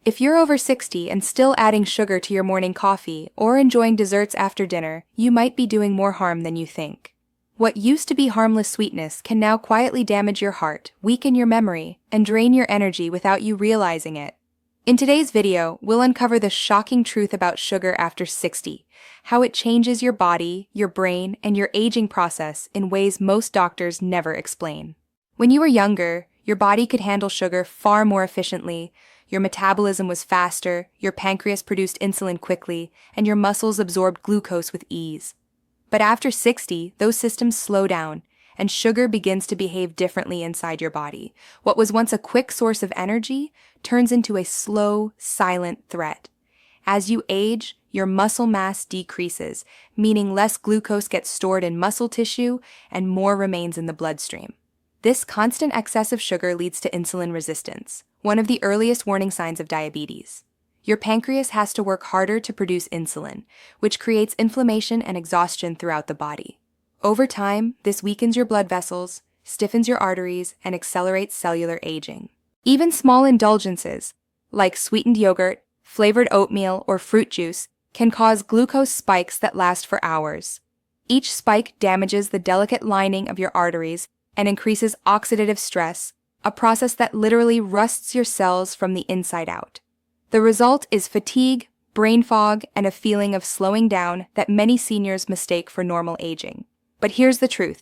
If you're over 60 and still adding sugar to your morning coffee or enjoying desserts after dinner, you might be doing more harm than you think. What used to be harmless sweetness can now quietly damage your heart, weaken your memory, and drain your energy without you realizing it. In today's video, we'll uncover the shocking truth about sugar after 60, how it changes your body, your brain, and your aging process in ways most doctors never explain. When you were younger, your body could handle sugar far more efficiently. Your metabolism was faster, your pancreas produced insulin quickly, and your muscles absorbed glucose with ease. But after 60, those systems slow down, and sugar begins to behave differently inside your body. What was once a quick source of energy turns into a slow, silent threat. As you age, your muscle mass decreases, meaning less glucose gets stored in muscle tissue and more remains in the bloodstream. This constant excess of sugar leads to insulin resistance, one of the earliest warning signs of diabetes. Your pancreas has to work harder to produce insulin, which creates inflammation and exhaustion throughout the body. Over time, this weakens your blood vessels, stiffens your arteries, and accelerates cellular aging. Even small indulgences, like sweetened yogurt, flavored oatmeal, or fruit juice, can cause glucose spikes that last for hours. Each spike damages the delicate lining of your arteries and increases oxidative stress, a process that literally rusts your cells from the inside out. The result is fatigue, brain fog, and a feeling of slowing down that many seniors mistake for normal aging. But here's the truth.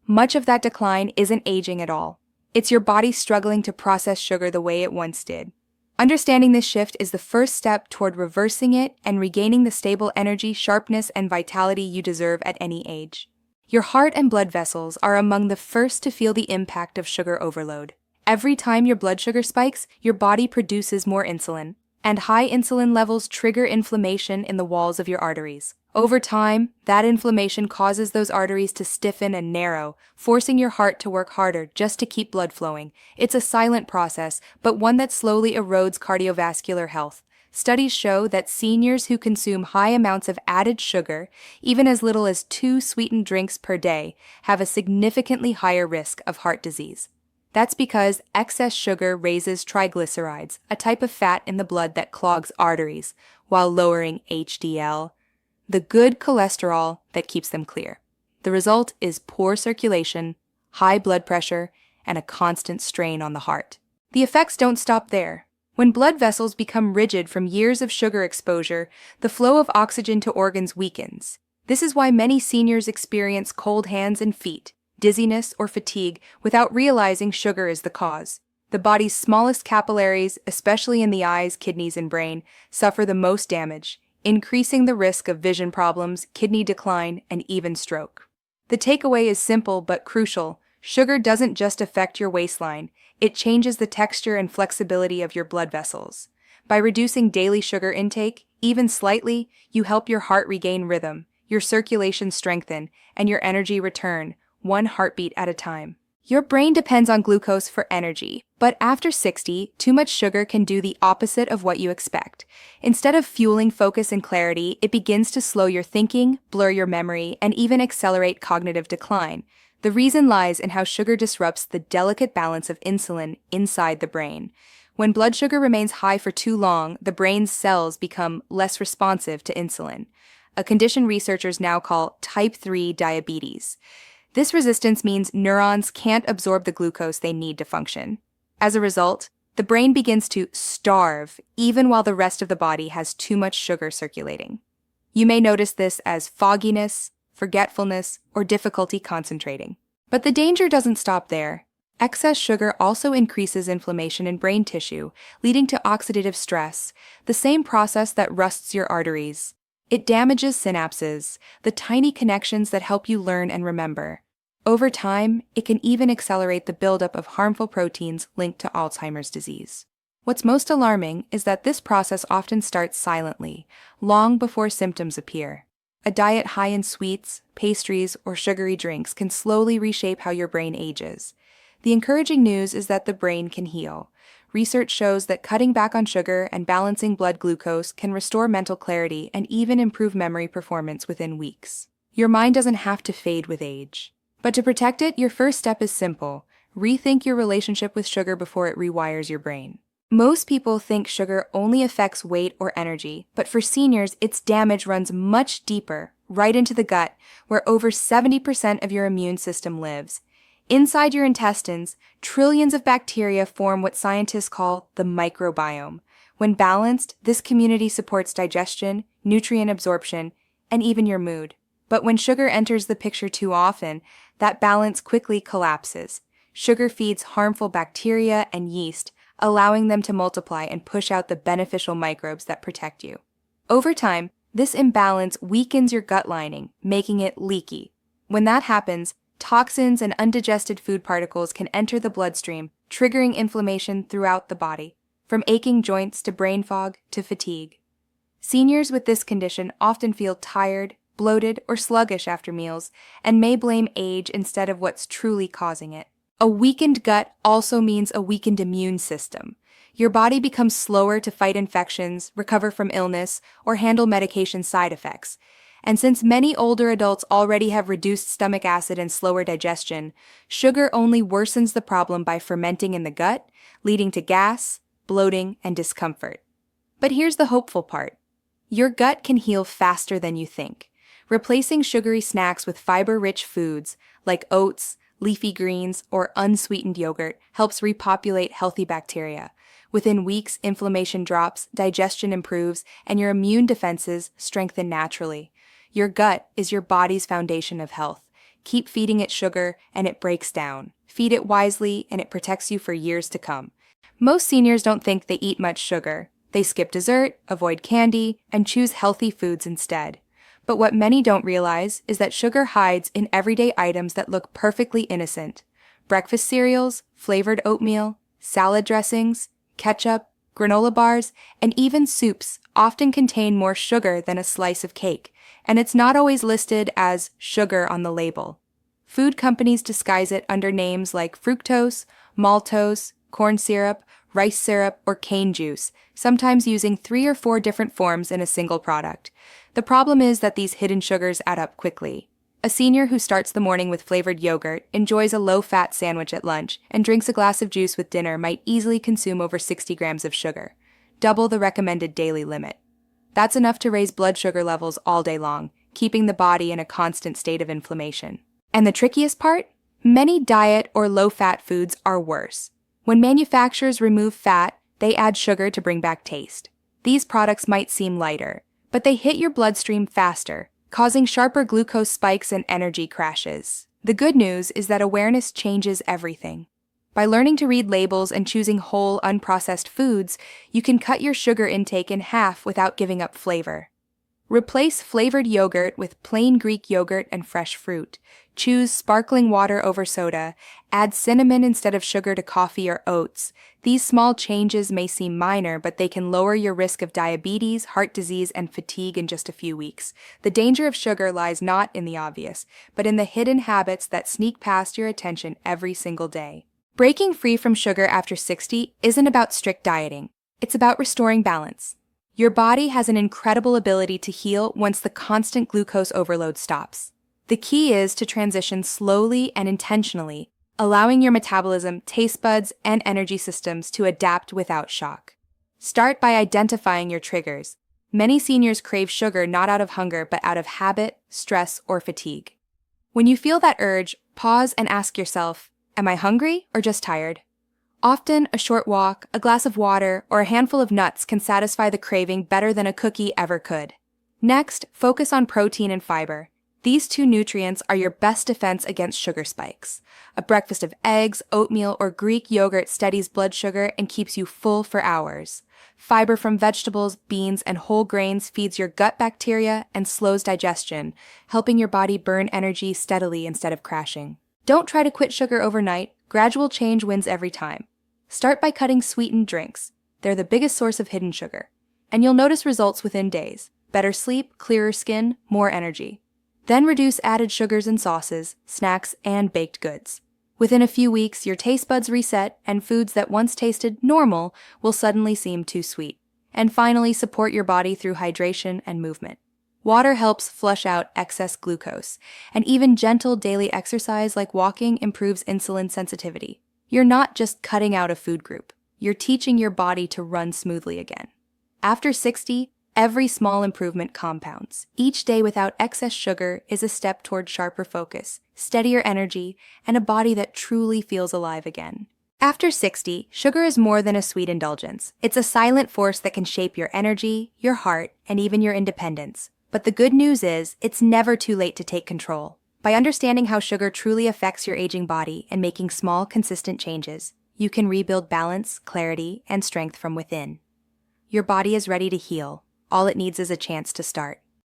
Much of that decline isn't aging at all. It's your body struggling to process sugar the way it once did. Understanding this shift is the first step toward reversing it and regaining the stable energy, sharpness, and vitality you deserve at any age. Your heart and blood vessels are among the first to feel the impact of sugar overload. Every time your blood sugar spikes, your body produces more insulin, and high insulin levels trigger inflammation in the walls of your arteries. Over time, that inflammation causes those arteries to stiffen and narrow, forcing your heart to work harder just to keep blood flowing. It's a silent process, but one that slowly erodes cardiovascular health. Studies show that seniors who consume high amounts of added sugar, even as little as 2 sweetened drinks per day, have a significantly higher risk of heart disease. That's because excess sugar raises triglycerides, a type of fat in the blood that clogs arteries, while lowering HDL, the good cholesterol that keeps them clear. The result is poor circulation, high blood pressure, and a constant strain on the heart. The effects don't stop there. When blood vessels become rigid from years of sugar exposure, the flow of oxygen to organs weakens. This is why many seniors experience cold hands and feet, dizziness, or fatigue without realizing sugar is the cause. The body's smallest capillaries, especially in the eyes, kidneys, and brain, suffer the most damage, increasing the risk of vision problems, kidney decline, and even stroke. The takeaway is simple but crucial. Sugar doesn't just affect your waistline, it changes the texture and flexibility of your blood vessels. By reducing daily sugar intake, even slightly, you help your heart regain rhythm, your circulation strengthen, and your energy return, one heartbeat at a time. Your brain depends on glucose for energy, but after 60, too much sugar can do the opposite of what you expect. Instead of fueling focus and clarity, it begins to slow your thinking, blur your memory, and even accelerate cognitive decline. The reason lies in how sugar disrupts the delicate balance of insulin inside the brain. When blood sugar remains high for too long, the brain's cells become less responsive to insulin, a condition researchers now call type 3 diabetes. This resistance means neurons can't absorb the glucose they need to function. As a result, the brain begins to starve even while the rest of the body has too much sugar circulating. You may notice this as fogginess, forgetfulness, or difficulty concentrating. But the danger doesn't stop there. Excess sugar also increases inflammation in brain tissue, leading to oxidative stress, the same process that rusts your arteries. It damages synapses, the tiny connections that help you learn and remember. Over time, it can even accelerate the buildup of harmful proteins linked to Alzheimer's disease. What's most alarming is that this process often starts silently, long before symptoms appear. A diet high in sweets, pastries, or sugary drinks can slowly reshape how your brain ages. The encouraging news is that the brain can heal. Research shows that cutting back on sugar and balancing blood glucose can restore mental clarity and even improve memory performance within weeks. Your mind doesn't have to fade with age. But to protect it, your first step is simple. Rethink your relationship with sugar before it rewires your brain. Most people think sugar only affects weight or energy, but for seniors, its damage runs much deeper, right into the gut, where over 70% of your immune system lives. Inside your intestines, trillions of bacteria form what scientists call the microbiome. When balanced, this community supports digestion, nutrient absorption, and even your mood. But when sugar enters the picture too often, that balance quickly collapses. Sugar feeds harmful bacteria and yeast, allowing them to multiply and push out the beneficial microbes that protect you. Over time, this imbalance weakens your gut lining, making it leaky. When that happens, toxins and undigested food particles can enter the bloodstream, triggering inflammation throughout the body, from aching joints to brain fog to fatigue. Seniors with this condition often feel tired, bloated, or sluggish after meals, and may blame age instead of what's truly causing it. A weakened gut also means a weakened immune system. Your body becomes slower to fight infections, recover from illness, or handle medication side effects. And since many older adults already have reduced stomach acid and slower digestion, sugar only worsens the problem by fermenting in the gut, leading to gas, bloating, and discomfort. But here's the hopeful part. Your gut can heal faster than you think. Replacing sugary snacks with fiber-rich foods like oats, leafy greens, or unsweetened yogurt helps repopulate healthy bacteria. Within weeks, inflammation drops, digestion improves, and your immune defenses strengthen naturally. Your gut is your body's foundation of health. Keep feeding it sugar, and it breaks down. Feed it wisely, and it protects you for years to come. Most seniors don't think they eat much sugar. They skip dessert, avoid candy, and choose healthy foods instead. But what many don't realize is that sugar hides in everyday items that look perfectly innocent. Breakfast cereals, flavored oatmeal, salad dressings, ketchup, granola bars, and even soups often contain more sugar than a slice of cake, and it's not always listed as sugar on the label. Food companies disguise it under names like fructose, maltose, corn syrup, rice syrup, or cane juice, sometimes using 3 or 4 different forms in a single product. The problem is that these hidden sugars add up quickly. A senior who starts the morning with flavored yogurt, enjoys a low-fat sandwich at lunch, and drinks a glass of juice with dinner might easily consume over 60 grams of sugar, double the recommended daily limit. That's enough to raise blood sugar levels all day long, keeping the body in a constant state of inflammation. And the trickiest part? Many diet or low-fat foods are worse. When manufacturers remove fat, they add sugar to bring back taste. These products might seem lighter, but they hit your bloodstream faster, causing sharper glucose spikes and energy crashes. The good news is that awareness changes everything. By learning to read labels and choosing whole, unprocessed foods, you can cut your sugar intake in half without giving up flavor. Replace flavored yogurt with plain Greek yogurt and fresh fruit. Choose sparkling water over soda. Add cinnamon instead of sugar to coffee or oats. These small changes may seem minor, but they can lower your risk of diabetes, heart disease, and fatigue in just a few weeks. The danger of sugar lies not in the obvious, but in the hidden habits that sneak past your attention every single day. Breaking free from sugar after 60 isn't about strict dieting. It's about restoring balance. Your body has an incredible ability to heal once the constant glucose overload stops. The key is to transition slowly and intentionally, allowing your metabolism, taste buds, and energy systems to adapt without shock. Start by identifying your triggers. Many seniors crave sugar not out of hunger but out of habit, stress, or fatigue. When you feel that urge, pause and ask yourself, am I hungry or just tired? Often, a short walk, a glass of water, or a handful of nuts can satisfy the craving better than a cookie ever could. Next, focus on protein and fiber. These 2 nutrients are your best defense against sugar spikes. A breakfast of eggs, oatmeal, or Greek yogurt steadies blood sugar and keeps you full for hours. Fiber from vegetables, beans, and whole grains feeds your gut bacteria and slows digestion, helping your body burn energy steadily instead of crashing. Don't try to quit sugar overnight. Gradual change wins every time. Start by cutting sweetened drinks. They're the biggest source of hidden sugar. And you'll notice results within days. Better sleep, clearer skin, more energy. Then reduce added sugars in sauces, snacks, and baked goods. Within a few weeks, your taste buds reset, and foods that once tasted normal will suddenly seem too sweet. And finally, support your body through hydration and movement. Water helps flush out excess glucose, and even gentle daily exercise like walking improves insulin sensitivity. You're not just cutting out a food group. you're teaching your body to run smoothly again. After 60, every small improvement compounds. Each day without excess sugar is a step toward sharper focus, steadier energy, and a body that truly feels alive again. After 60, sugar is more than a sweet indulgence. It's a silent force that can shape your energy, your heart, and even your independence. But the good news is, it's never too late to take control. By understanding how sugar truly affects your aging body and making small, consistent changes, you can rebuild balance, clarity, and strength from within. Your body is ready to heal. All it needs is a chance to start.